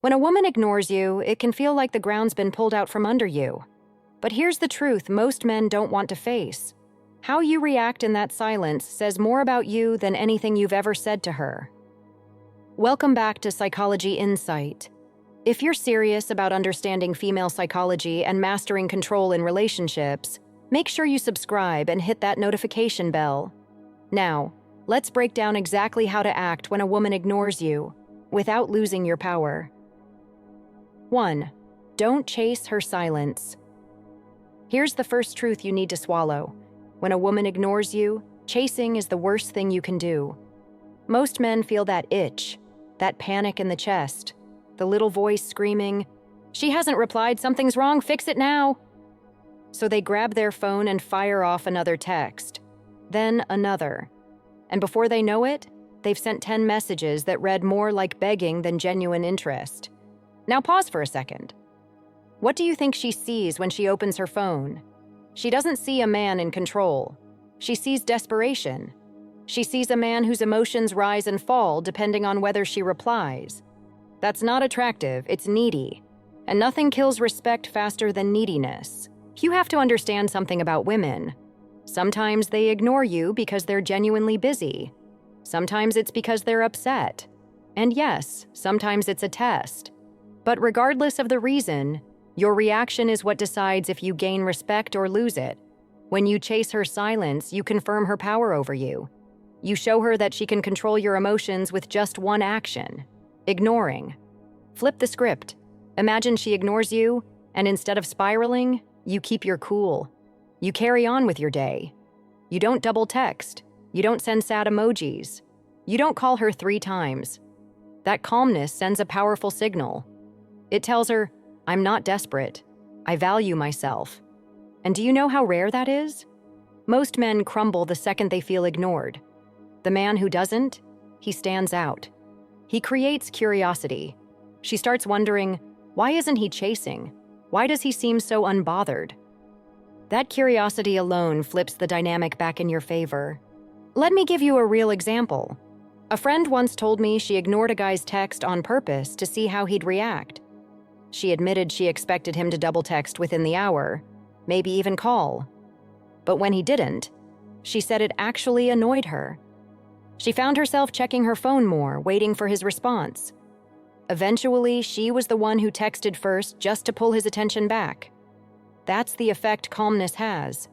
When a woman ignores you, it can feel like the ground's been pulled out from under you. But here's the truth most men don't want to face. How you react in that silence says more about you than anything you've ever said to her. Welcome back to Psychology Insight. If you're serious about understanding female psychology and mastering control in relationships, make sure you subscribe and hit that notification bell. Now, let's break down exactly how to act when a woman ignores you, without losing your power. 1. Don't chase her silence. Here's the first truth you need to swallow. When a woman ignores you, chasing is the worst thing you can do. Most men feel that itch, that panic in the chest, the little voice screaming, "She hasn't replied, something's wrong, fix it now." So they grab their phone and fire off another text, then another. And before they know it, they've sent 10 messages that read more like begging than genuine interest. Now pause for a second. What do you think she sees when she opens her phone? She doesn't see a man in control. She sees desperation. She sees a man whose emotions rise and fall depending on whether she replies. That's not attractive, it's needy. And nothing kills respect faster than neediness. You have to understand something about women. Sometimes they ignore you because they're genuinely busy. Sometimes it's because they're upset. And yes, sometimes it's a test. But regardless of the reason, your reaction is what decides if you gain respect or lose it. When you chase her silence, you confirm her power over you. You show her that she can control your emotions with just one action: ignoring. Flip the script. Imagine she ignores you, and instead of spiraling, you keep your cool. You carry on with your day. You don't double text. You don't send sad emojis. You don't call her 3 times. That calmness sends a powerful signal. It tells her, "I'm not desperate. I value myself." And do you know how rare that is? Most men crumble the second they feel ignored. The man who doesn't, he stands out. He creates curiosity. She starts wondering, why isn't he chasing? Why does he seem so unbothered? That curiosity alone flips the dynamic back in your favor. Let me give you a real example. A friend once told me she ignored a guy's text on purpose to see how he'd react. She admitted she expected him to double text within the hour, maybe even call. But when he didn't, she said it actually annoyed her. She found herself checking her phone more, waiting for his response. Eventually, she was the one who texted first just to pull his attention back. That's the effect calmness has.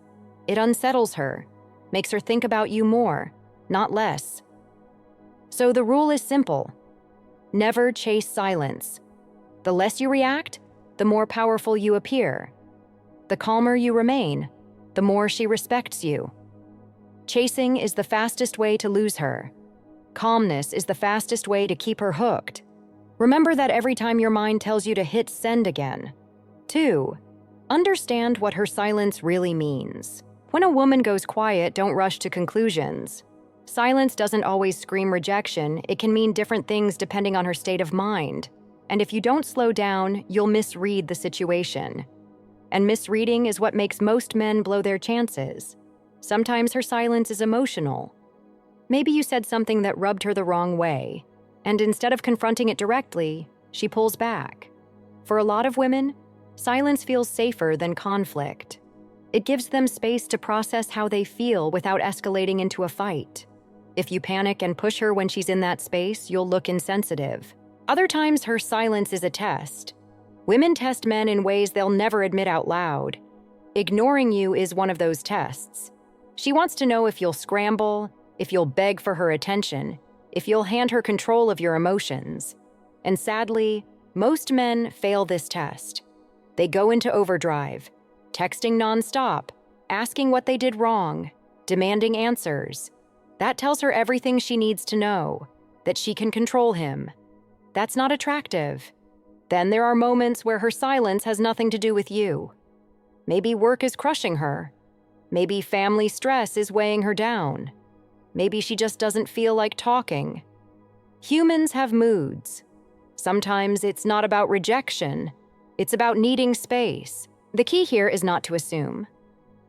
It unsettles her, makes her think about you more, not less. So the rule is simple. Never chase silence. The less you react, the more powerful you appear. The calmer you remain, the more she respects you. Chasing is the fastest way to lose her. Calmness is the fastest way to keep her hooked. Remember that every time your mind tells you to hit send again. 2. Understand what her silence really means. When a woman goes quiet, don't rush to conclusions. Silence doesn't always scream rejection. It can mean different things depending on her state of mind. And if you don't slow down, you'll misread the situation. And misreading is what makes most men blow their chances. Sometimes her silence is emotional. Maybe you said something that rubbed her the wrong way, and instead of confronting it directly, she pulls back. For a lot of women, silence feels safer than conflict. It gives them space to process how they feel without escalating into a fight. If you panic and push her when she's in that space, you'll look insensitive. Other times, her silence is a test. Women test men in ways they'll never admit out loud. Ignoring you is one of those tests. She wants to know if you'll scramble, if you'll beg for her attention, if you'll hand her control of your emotions. And sadly, most men fail this test. They go into overdrive, texting nonstop, asking what they did wrong, demanding answers. That tells her everything she needs to know, that she can control him. That's not attractive. Then there are moments where her silence has nothing to do with you. Maybe work is crushing her. Maybe family stress is weighing her down. Maybe she just doesn't feel like talking. Humans have moods. Sometimes it's not about rejection. It's about needing space. The key here is not to assume.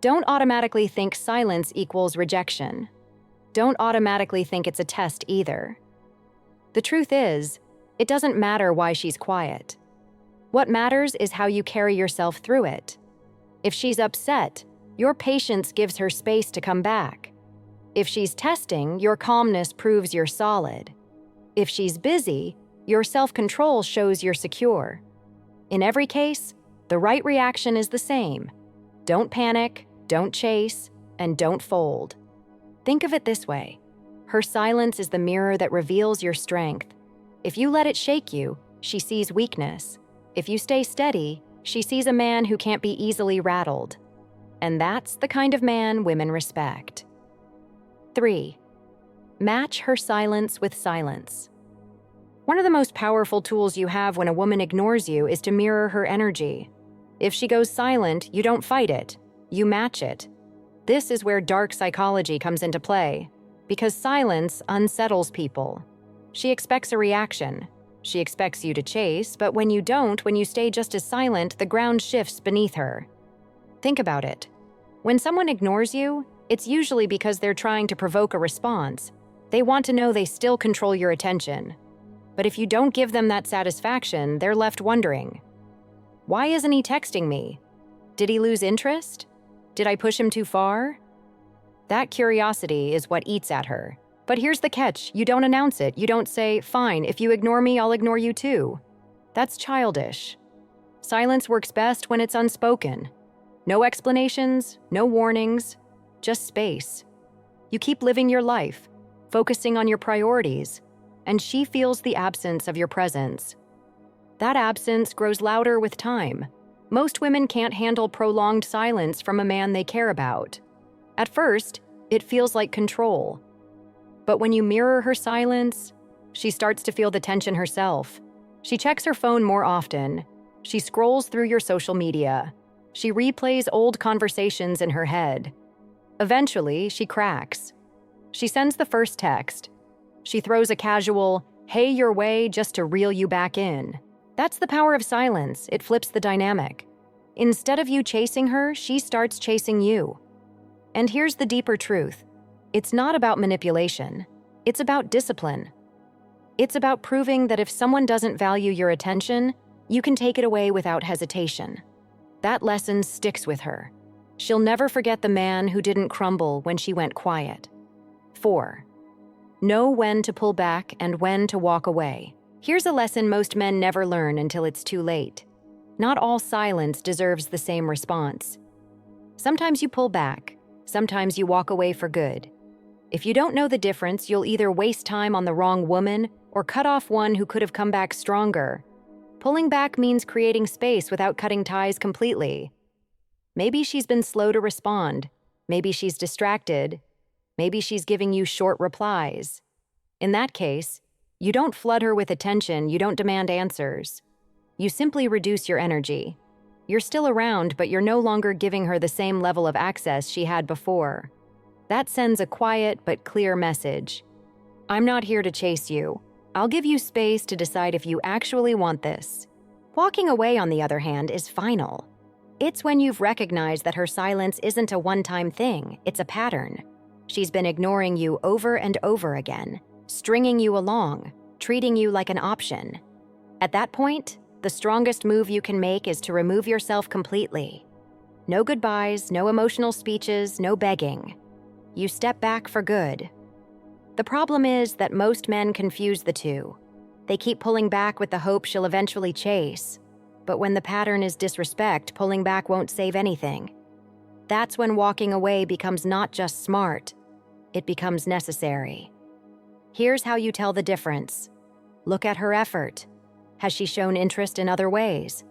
Don't automatically think silence equals rejection. Don't automatically think it's a test either. The truth is, It doesn't matter why she's quiet. What matters is how you carry yourself through it. If she's upset, your patience gives her space to come back. If she's testing, your calmness proves you're solid. If she's busy, your self-control shows you're secure. In every case, the right reaction is the same. Don't panic, don't chase, and don't fold. Think of it this way. Her silence is the mirror that reveals your strength. If you let it shake you, she sees weakness. If you stay steady, she sees a man who can't be easily rattled. And that's the kind of man women respect. 3. Match her silence with silence. One of the most powerful tools you have when a woman ignores you is to mirror her energy. If she goes silent, you don't fight it, you match it. This is where dark psychology comes into play, because silence unsettles people. She expects a reaction. She expects you to chase, but when you don't, when you stay just as silent, the ground shifts beneath her. Think about it. When someone ignores you, it's usually because they're trying to provoke a response. They want to know they still control your attention. But if you don't give them that satisfaction, they're left wondering, why isn't he texting me? Did he lose interest? Did I push him too far? That curiosity is what eats at her. But here's the catch, you don't announce it. You don't say, fine, if you ignore me, I'll ignore you too. That's childish. Silence works best when it's unspoken. No explanations, no warnings, just space. You keep living your life, focusing on your priorities, and she feels the absence of your presence. That absence grows louder with time. Most women can't handle prolonged silence from a man they care about. At first, it feels like control. But when you mirror her silence, she starts to feel the tension herself. She checks her phone more often. She scrolls through your social media. She replays old conversations in her head. Eventually, she cracks. She sends the first text. She throws a casual, hey, your way, just to reel you back in. That's the power of silence. It flips the dynamic. Instead of you chasing her, she starts chasing you. And here's the deeper truth. It's not about manipulation. It's about discipline. It's about proving that if someone doesn't value your attention, you can take it away without hesitation. That lesson sticks with her. She'll never forget the man who didn't crumble when she went quiet. 4. Know when to pull back and when to walk away. Here's a lesson most men never learn until it's too late. Not all silence deserves the same response. Sometimes you pull back, sometimes you walk away for good. If you don't know the difference, you'll either waste time on the wrong woman or cut off one who could have come back stronger. Pulling back means creating space without cutting ties completely. Maybe she's been slow to respond. Maybe she's distracted. Maybe she's giving you short replies. In that case, you don't flood her with attention, you don't demand answers. You simply reduce your energy. You're still around, but you're no longer giving her the same level of access she had before. That sends a quiet but clear message. I'm not here to chase you. I'll give you space to decide if you actually want this. Walking away, on the other hand, is final. It's when you've recognized that her silence isn't a one-time thing, it's a pattern. She's been ignoring you over and over again, stringing you along, treating you like an option. At that point, the strongest move you can make is to remove yourself completely. No goodbyes, no emotional speeches, no begging. You step back for good. The problem is that most men confuse the two. They keep pulling back with the hope she'll eventually chase. But when the pattern is disrespect, pulling back won't save anything. That's when walking away becomes not just smart, it becomes necessary. Here's how you tell the difference. Look at her effort. Has she shown interest in other ways?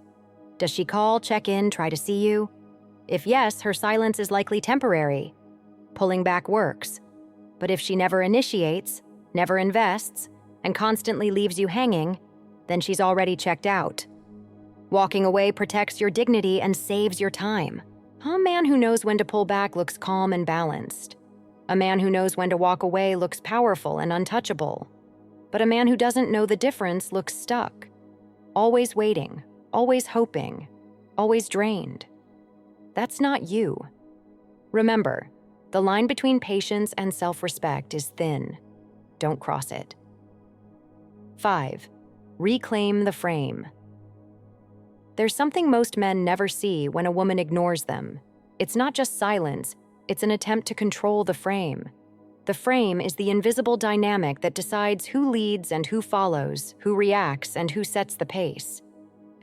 Does she call, check in, try to see you? If yes, her silence is likely temporary. Pulling back works. But if she never initiates, never invests, and constantly leaves you hanging, then she's already checked out. Walking away protects your dignity and saves your time. A man who knows when to pull back looks calm and balanced. A man who knows when to walk away looks powerful and untouchable. But a man who doesn't know the difference looks stuck. Always waiting, always hoping, always drained. That's not you. Remember, the line between patience and self-respect is thin. Don't cross it. 5. Reclaim the frame. There's something most men never see when a woman ignores them. It's not just silence, it's an attempt to control the frame. The frame is the invisible dynamic that decides who leads and who follows, who reacts and who sets the pace.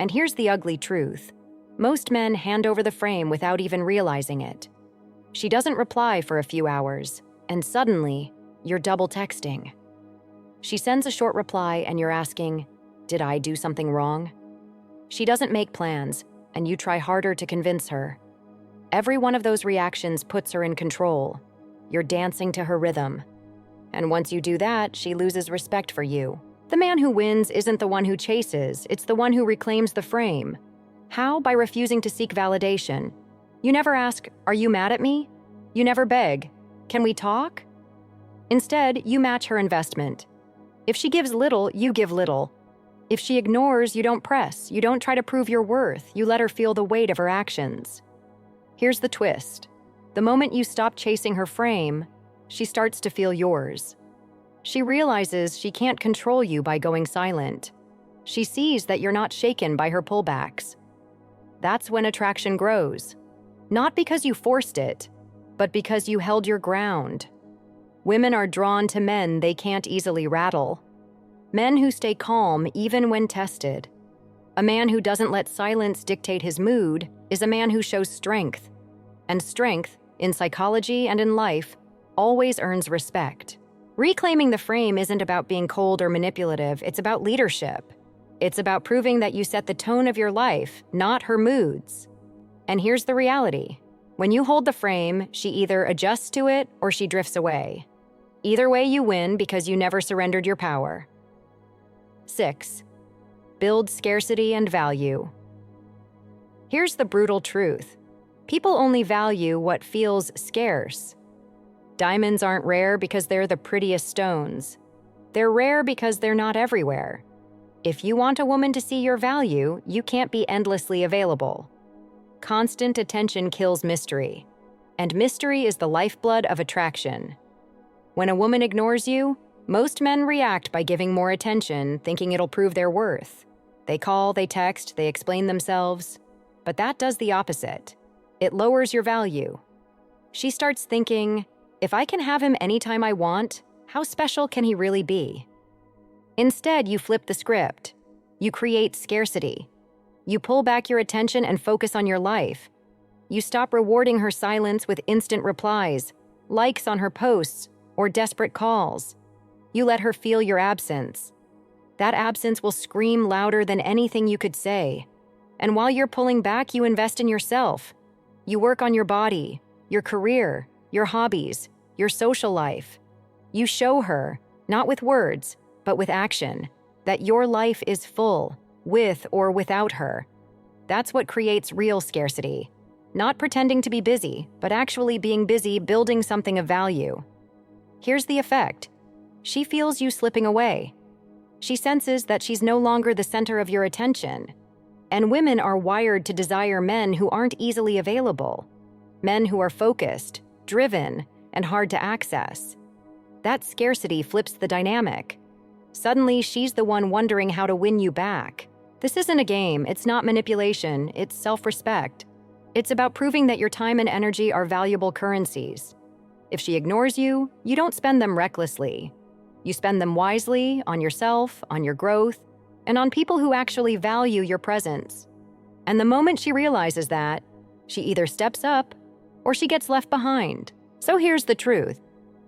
And here's the ugly truth. Most men hand over the frame without even realizing it. She doesn't reply for a few hours, and suddenly, you're double texting. She sends a short reply and you're asking, "Did I do something wrong?" She doesn't make plans, and you try harder to convince her. Every one of those reactions puts her in control. You're dancing to her rhythm. And once you do that, she loses respect for you. The man who wins isn't the one who chases, it's the one who reclaims the frame. How? By refusing to seek validation. You never ask, "Are you mad at me?" You never beg, "Can we talk?" Instead, you match her investment. If she gives little, you give little. If she ignores, you don't press. You don't try to prove your worth. You let her feel the weight of her actions. Here's the twist. The moment you stop chasing her frame, she starts to feel yours. She realizes she can't control you by going silent. She sees that you're not shaken by her pullbacks. That's when attraction grows. Not because you forced it, but because you held your ground. Women are drawn to men they can't easily rattle. Men who stay calm even when tested. A man who doesn't let silence dictate his mood is a man who shows strength. And strength, in psychology and in life, always earns respect. Reclaiming the frame isn't about being cold or manipulative, it's about leadership. It's about proving that you set the tone of your life, not her moods. And here's the reality. When you hold the frame, she either adjusts to it or she drifts away. Either way, you win because you never surrendered your power. 6. Build scarcity and value. Here's the brutal truth. People only value what feels scarce. Diamonds aren't rare because they're the prettiest stones. They're rare because they're not everywhere. If you want a woman to see your value, you can't be endlessly available. Constant attention kills mystery, and mystery is the lifeblood of attraction. When a woman ignores you, most men react by giving more attention, thinking it'll prove their worth. They call, they text, they explain themselves, but that does the opposite. It lowers your value. She starts thinking, if I can have him anytime I want, how special can he really be? Instead, you flip the script. You create scarcity. You pull back your attention and focus on your life. You stop rewarding her silence with instant replies, likes on her posts, or desperate calls. You let her feel your absence. That absence will scream louder than anything you could say. And while you're pulling back, you invest in yourself. You work on your body, your career, your hobbies, your social life. You show her, not with words, but with action, that your life is full, with or without her. That's what creates real scarcity. Not pretending to be busy, but actually being busy building something of value. Here's the effect. She feels you slipping away. She senses that she's no longer the center of your attention. And women are wired to desire men who aren't easily available. Men who are focused, driven, and hard to access. That scarcity flips the dynamic. Suddenly, she's the one wondering how to win you back. This isn't a game, it's not manipulation, it's self-respect. It's about proving that your time and energy are valuable currencies. If she ignores you, you don't spend them recklessly. You spend them wisely on yourself, on your growth, and on people who actually value your presence. And the moment she realizes that, she either steps up or she gets left behind. So here's the truth.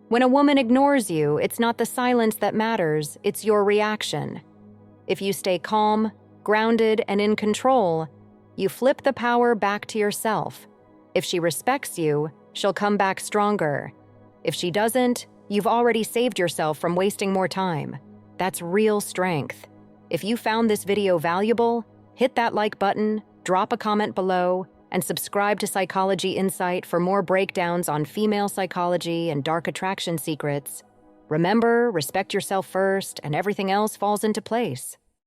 When a woman ignores you, it's not the silence that matters, it's your reaction. If you stay calm, grounded, and in control, you flip the power back to yourself. If she respects you, she'll come back stronger. If she doesn't, you've already saved yourself from wasting more time. That's real strength. If you found this video valuable, hit that like button, drop a comment below, and subscribe to Psychology Insight for more breakdowns on female psychology and dark attraction secrets. Remember, respect yourself first, and everything else falls into place.